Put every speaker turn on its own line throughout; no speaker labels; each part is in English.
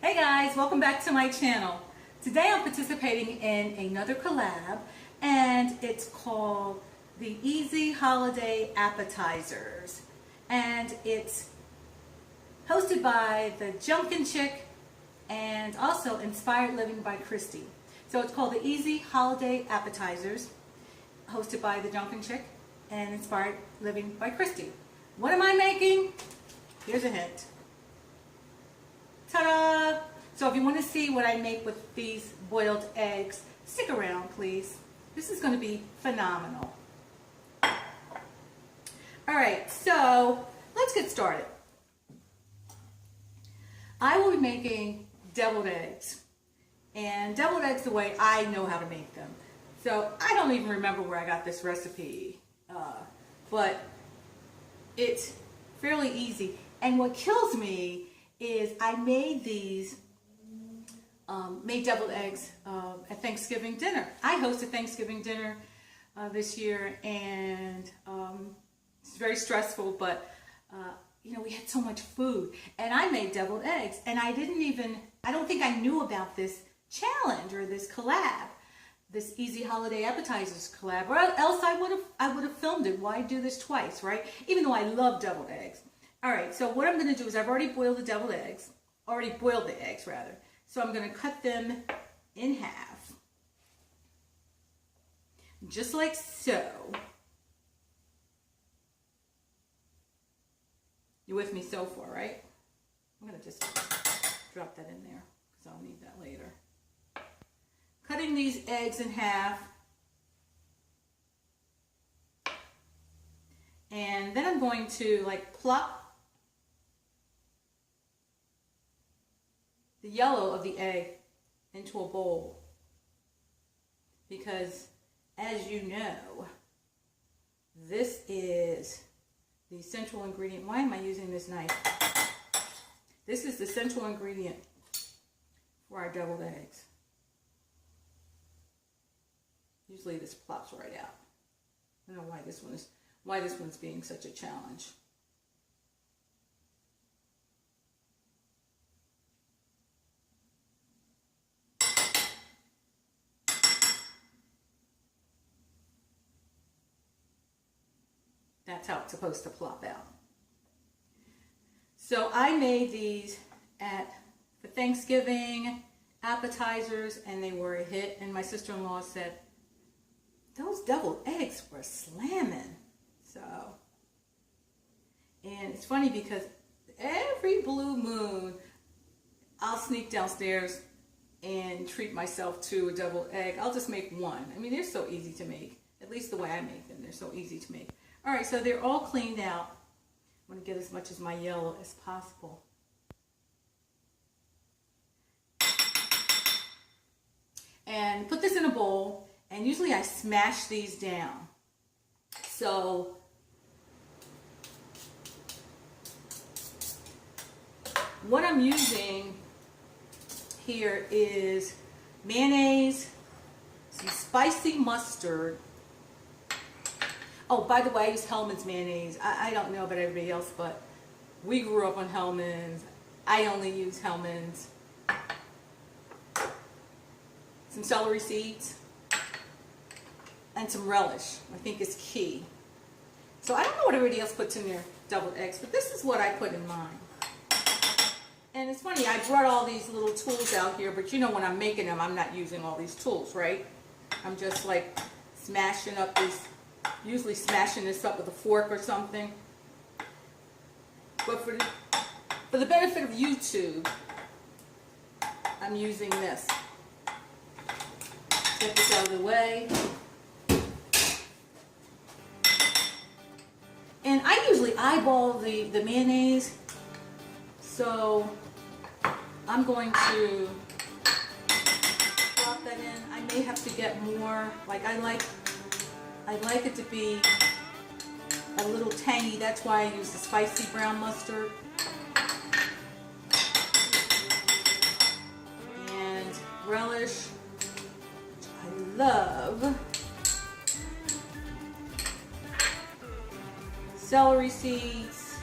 Hey guys, welcome back to my channel. Today I'm participating in another collab and it's called the Easy Holiday Appetizers, and it's hosted by the Junkin chick and also Inspired Living by KRISTI. So it's called the Easy Holiday Appetizers, hosted by the Junkin chick and Inspired Living by KRISTI. What am I making? Here's a hint. Ta-da! So if you want to see what I make with these boiled eggs, stick around please. This is going to be phenomenal. Alright, so let's get started. I will be making deviled eggs. And deviled eggs the way I know how to make them. So I don't even remember where I got this recipe. But it's fairly easy. And what kills me is I made these, made deviled eggs at Thanksgiving dinner. I hosted Thanksgiving dinner this year, and it's very stressful, but you know, we had so much food, and I made deviled eggs, and I don't think I knew about this challenge or this collab, this Easy Holiday Appetizers collab, or else I would have filmed it. Why do this twice, right? Even though I love deviled eggs. All right, so what I'm going to do is I've already boiled the deviled eggs, rather. So I'm going to cut them in half, just like so. You with me so far, right? I'm going to just drop that in there because I'll need that later. Cutting these eggs in half. And then I'm going to like plop the yellow of the egg into a bowl, because as you know, this is the central ingredient. Why am I using this knife? This is the central ingredient for our deviled eggs. Usually this plops right out. I don't know why this one's being such a challenge. That's how it's supposed to plop out. So I made these for Thanksgiving appetizers, and they were a hit. And my sister-in-law said, those deviled eggs were slamming. So, and it's funny because every blue moon, I'll sneak downstairs and treat myself to a deviled egg. I'll just make one. I mean, they're so easy to make. At least the way I make them, they're so easy to make. All right, so they're all cleaned out. I'm going to get as much of my yellow as possible. And put this in a bowl, and usually I smash these down. So what I'm using here is mayonnaise, some spicy mustard. Oh, by the way, I use Hellmann's mayonnaise. I don't know about everybody else, but we grew up on Hellmann's. I only use Hellmann's. Some celery seeds and some relish, I think, is key. So I don't know what everybody else puts in their deviled eggs, but this is what I put in mine. And it's funny, I brought all these little tools out here, but you know when I'm making them, I'm not using all these tools, right? I'm just like smashing up this. Usually smashing this up with a fork or something. But for the benefit of YouTube, I'm using this. Get this out of the way. And I usually eyeball the mayonnaise, so I'm going to drop that in. I may have to get more. Like I like it to be a little tangy. That's why I use the spicy brown mustard. And relish, which I love. Celery seeds.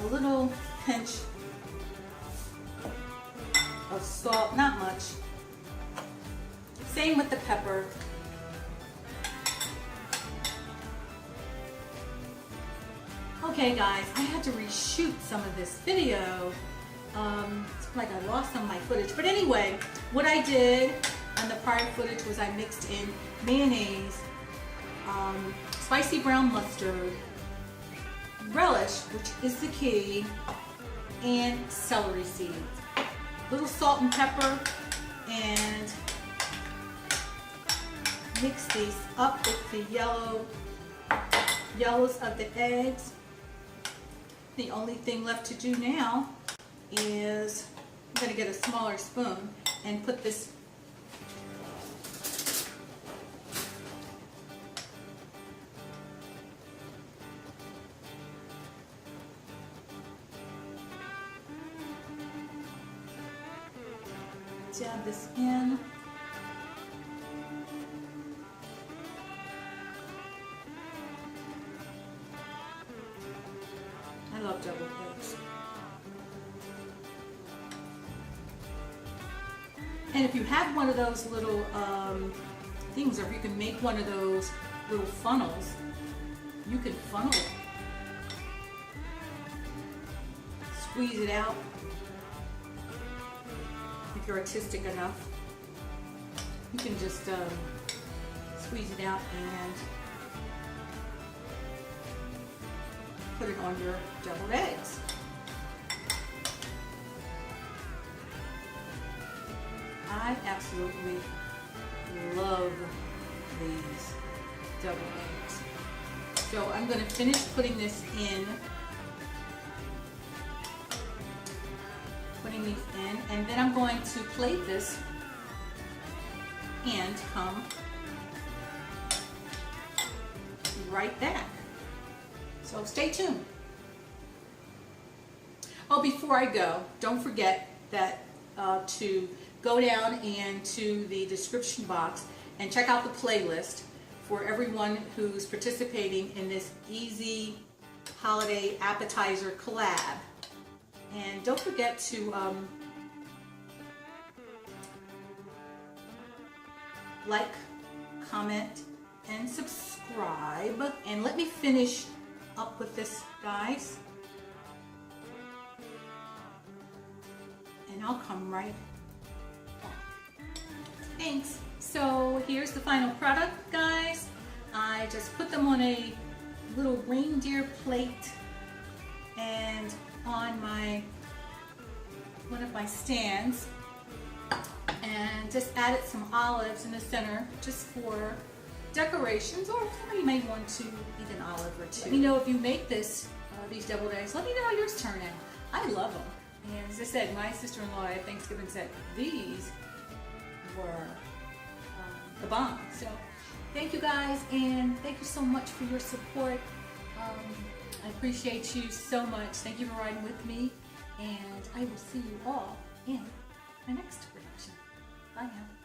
a little pinch of salt, not much. Same with the pepper. Okay guys, I had to reshoot some of this video. It's like I lost some of my footage. But anyway, what I did on the prior footage was I mixed in mayonnaise, spicy brown mustard, relish, which is the key, and celery seeds. Little salt and pepper, and mix these up with the yellows of the eggs. The only thing left to do now is I'm going to get a smaller spoon and put this dab this in. I love deviled eggs. And if you have one of those little things, or if you can make one of those little funnels, you can funnel it. Squeeze it out. If you're artistic enough, you can just squeeze it out and put it on your deviled eggs. I absolutely love these deviled eggs. So I'm going to finish putting this in. Putting these in, and then I'm going to plate this and come right back. So stay tuned. Oh, before I go, don't forget that to go down and to the description box and check out the playlist for everyone who's participating in this easy holiday appetizer collab. And don't forget to like, comment, and subscribe. And let me finish up with this, guys. And I'll come right back. Thanks. So here's the final product, guys. I just put them on a little reindeer plate and on one of my stands, and just added some olives in the center just for decorations, or somebody may want to eat an olive or two. Let me know if you make these deviled eggs. Let me know how yours turn out. I love them. And as I said, my sister-in-law at Thanksgiving said these were the bomb. So thank you guys, and thank you so much for your support. I appreciate you so much. Thank you for riding with me, and I will see you all in my next production. Bye now.